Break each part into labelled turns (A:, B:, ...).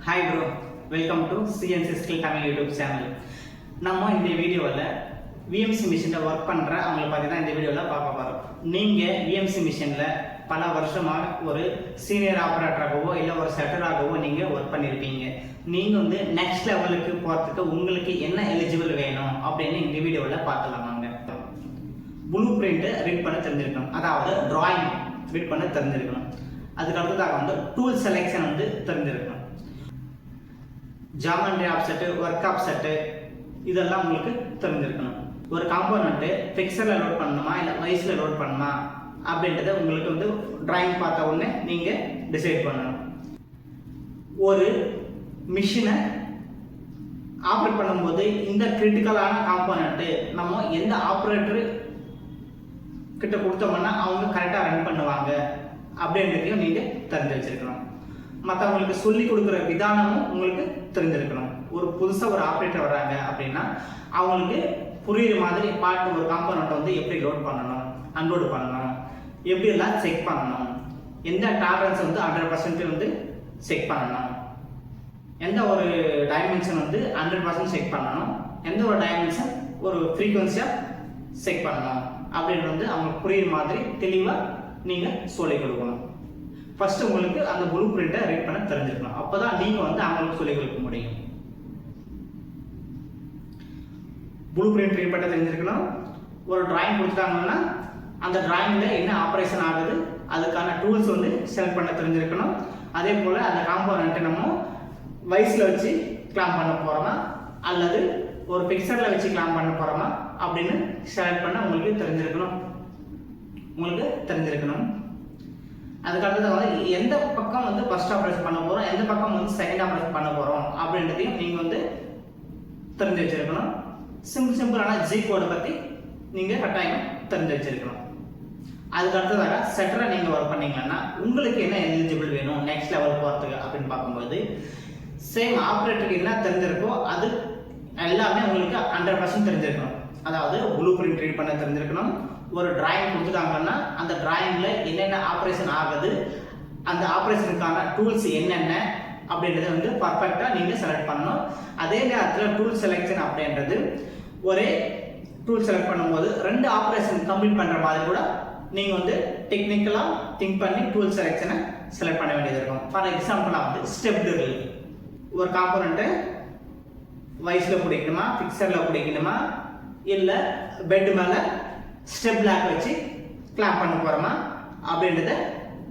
A: Hi bro, welcome to CNC Skill Tamil YouTube channel. நம்ம இந்த வீடியோவில் VMC மிஷினில் ஒர்க் பண்ணுற அவங்களை பற்றி தான் இந்த வீடியோவில் பார்க்க போகிறோம். நீங்கள் VMC மிஷினில் பல வருஷமாக ஒரு சீனியர் ஆப்ரேட்டராகவோ இல்லை ஒரு செட்டராகவோ நீங்கள் ஒர்க் பண்ணியிருப்பீங்க. நீங்கள் வந்து நெக்ஸ்ட் லெவலுக்கு போகிறதுக்கு உங்களுக்கு என்ன எலிஜிபிள் வேணும் அப்படின்னு இந்த வீடியோவில் பார்த்துலாமாங்க. ப்ளூ பிரிண்ட்டு ரீட் பண்ண தெரிஞ்சிருக்கணும், அதாவது டிராயிங் ரீட் பண்ண தெரிஞ்சிருக்கணும். அதுக்கு அடுத்ததாக வந்து டூல் செலெக்ஷன் வந்து தெரிஞ்சிருக்கணும். ஜாமெண்ட்ரி ஆப்செட்டு, ஒர்க் ஆப்செட்டு இதெல்லாம் உங்களுக்கு தெரிஞ்சிருக்கணும். ஒரு காம்போனண்ட்டு ஃபிக்சரில் லோட் பண்ணணுமா இல்லை வைஸில் லோட் பண்ணணுமா அப்படின்றத உங்களுக்கு வந்து டிராயிங் பார்த்த உடனே நீங்கள் டிசைட் பண்ணணும். ஒரு மிஷினை ஆப்ரேட் பண்ணும்போது இந்த கிரிட்டிக்கலான காம்போனண்ட்டு நம்ம எந்த ஆப்ரேட்டரு கிட்ட கொடுத்தோம்னா அவங்க கரெக்டாக ரன் பண்ணுவாங்க அப்படின்றதையும் நீங்கள் தெரிஞ்சு வச்சிருக்கணும். மற்றவங்களுக்கு சொல்லி கொடுக்குற விதானமும் உங்களுக்கு தெரிஞ்சிருக்கணும். ஒரு புதுசாக ஒரு ஆப்ரேட்டர் வராங்க அப்படின்னா அவங்களுக்கு புரியுற மாதிரி பார்த்து ஒரு காம்போனண்ட்டை வந்து எப்படி லோட் பண்ணணும், அன்லோடு பண்ணணும், எப்படியெல்லாம் செக் பண்ணணும், எந்த டாலரன்ஸ் வந்து 100% வந்து செக் பண்ணணும், எந்த ஒரு டைமென்ஷன் வந்து 100% செக் பண்ணணும், எந்த ஒரு டைமென்ஷன் ஒரு ஃப்ரீக்வன்சியாக செக் பண்ணணும் அப்படின்னு வந்து அவங்களுக்கு புரியுற மாதிரி தெளிவாக நீங்கள் சொல்லிக் கொடுக்கணும். ஃபர்ஸ்ட் உங்களுக்கு அந்த ப்ளூ பிரிண்ட்டை ரீட் பண்ண தெரிஞ்சிருக்கணும். அப்போதான் நீங்கள் வந்து அவங்களுக்கு சொல்லிக் கொடுக்க முடியும். ப்ளூ பிரிண்ட் ரீட் பண்ண தெரிஞ்சிருக்கணும். ஒரு டிராயிங் கொடுத்துட்டாங்கன்னா அந்த டிராயிங்கில் என்ன ஆப்ரேஷன் ஆகுது அதுக்கான டூல்ஸ் வந்து செலக்ட் பண்ண தெரிஞ்சிருக்கணும். அதே போல் அந்த காம்போனண்ட்டை நம்ம வைஸில் வச்சு கிளாம் பண்ண போகிறோமா அல்லது ஒரு பிக்சரில் வச்சு கிளாம் பண்ண போகிறோமா அப்படின்னு செலக்ட் பண்ண உங்களுக்கு தெரிஞ்சிருக்கணும். அதுக்கடுத்தது வந்து எந்த பக்கம் வந்து ஃபர்ஸ்ட் ஆப்ரேஷன் பண்ண போகிறோம், எந்த பக்கம் வந்து செகண்ட் ஆப்ரேஷன் பண்ண போகிறோம் அப்படின்றதையும் நீங்கள் வந்து தெரிஞ்சு வச்சிருக்கணும். சிம்பிளான ஜி கோடை பற்றி நீங்கள் கட்டாயம் தெரிஞ்சு வச்சிருக்கணும். அதுக்கடுத்ததாக செட்டரை நீங்கள் ஒர்க் பண்ணீங்கன்னா உங்களுக்கு என்ன எலிஜிபிள் வேணும் நெக்ஸ்ட் லெவல் போகிறதுக்கு அப்படின்னு பார்க்கும்போது சேம் ஆப்ரேட்டருக்கு என்ன தெரிஞ்சிருக்கோ அது எல்லாமே உங்களுக்கு 100% தெரிஞ்சிருக்கணும். அதாவது ப்ளூ பிரிண்ட் ரீட் பண்ண தெரிஞ்சிருக்கணும். ஒரு டிராயிங் கொடுத்துட்டாங்கன்னா அந்த டிராயிங்கில் என்னென்ன ஆப்ரேஷன் ஆகுது, அந்த ஆப்ரேஷனுக்கான டூல்ஸ் என்னென்ன அப்படின்றத வந்து பர்ஃபெக்டாக நீங்கள் செலக்ட் பண்ணணும். அதே நேரத்தில் டூல் செலெக்ஷன் அப்படின்றது ஒரே டூல் செலக்ட் பண்ணும்போது 2 ஆப்ரேஷன் கம்ப்ளீட் பண்ணுற மாதிரி கூட நீங்கள் வந்து டெக்னிக்கலாக திங்க் பண்ணி டூல் செலெக்ஷனை செலக்ட் பண்ண வேண்டியது இருக்கும். ஃபார் எக்ஸாம்பிளாக வந்து ஸ்டெப் ட்ரில், ஒரு காம்போனண்ட்டை வைஸில் பிடிக்கணுமா, ஃபிக்சரில் பிடிக்கணுமா, இல்லை பெட் மேலே ஸ்டெப் பிளாக் வச்சு கிளாப் பண்ண போகிறோமா அப்படின்றத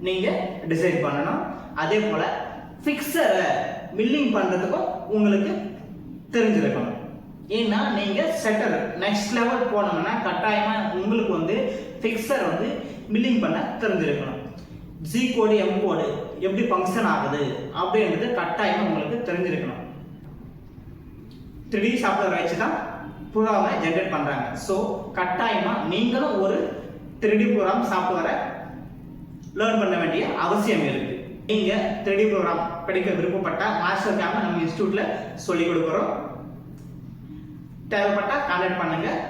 A: நீங்கள் டிசைட் பண்ணணும். அதே போல் ஃபிக்சரை மில்லிங் பண்ணுறதுக்கும் உங்களுக்கு தெரிஞ்சிருக்கணும். ஏன்னா நீங்கள் செட்டர் நெக்ஸ்ட் லெவல் போனோம்னா கட்டாயமாக உங்களுக்கு வந்து ஃபிக்சர் வந்து மில்லிங் பண்ண தெரிஞ்சிருக்கணும். ஜி கோடு எம் கோடு எப்படி ஃபங்க்ஷன் ஆகுது அப்படின்றது கட்டாயமாக உங்களுக்கு தெரிஞ்சிருக்கணும். 3D சாஃப்ட்வேர் வச்சு தான் ப்ரோக்ராமை ஜென்ரேட் பண்ணுறாங்க. ஸோ கட்டாயமாக நீங்களும் ஒரு 3D ப்ரோக்ராம் சாஃப்ட்வேரை லேர்ன் பண்ண வேண்டிய அவசியம் இருக்குது. நீங்கள் 3D ப்ரோக்ராம் படிக்க விருப்பப்பட்டால் மாஸ்டர் கேம்பை நம்ம இன்ஸ்டியூட்டில் சொல்லிக் கொடுக்குறோம். தேவைப்பட்டால் கான்டாக்ட் பண்ணுங்கள்.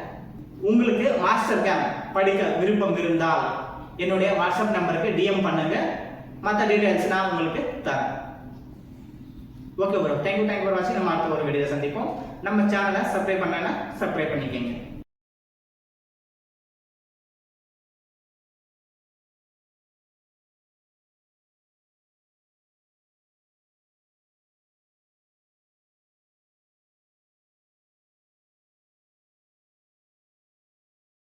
A: உங்களுக்கு மாஸ்டர் கேம்ப் படிக்க விருப்பம் இருந்தால் என்னுடைய வாட்ஸ்அப் நம்பருக்கு டிஎம் பண்ணுங்கள். மற்ற டீட்டெயில்ஸ் நான் உங்களுக்கு தரேன். ஓகே ப்ரோ, தேங்க்யூ ஃபார் வாட்சிங். நம்ம அடுத்த ஒரு வீடியோ சந்திப்போம். நம்ம சேனலை சப்ஸ்கிரைப் பண்ணலைன்னா சப்ஸ்கிரைப் பண்ணிக்கோங்க.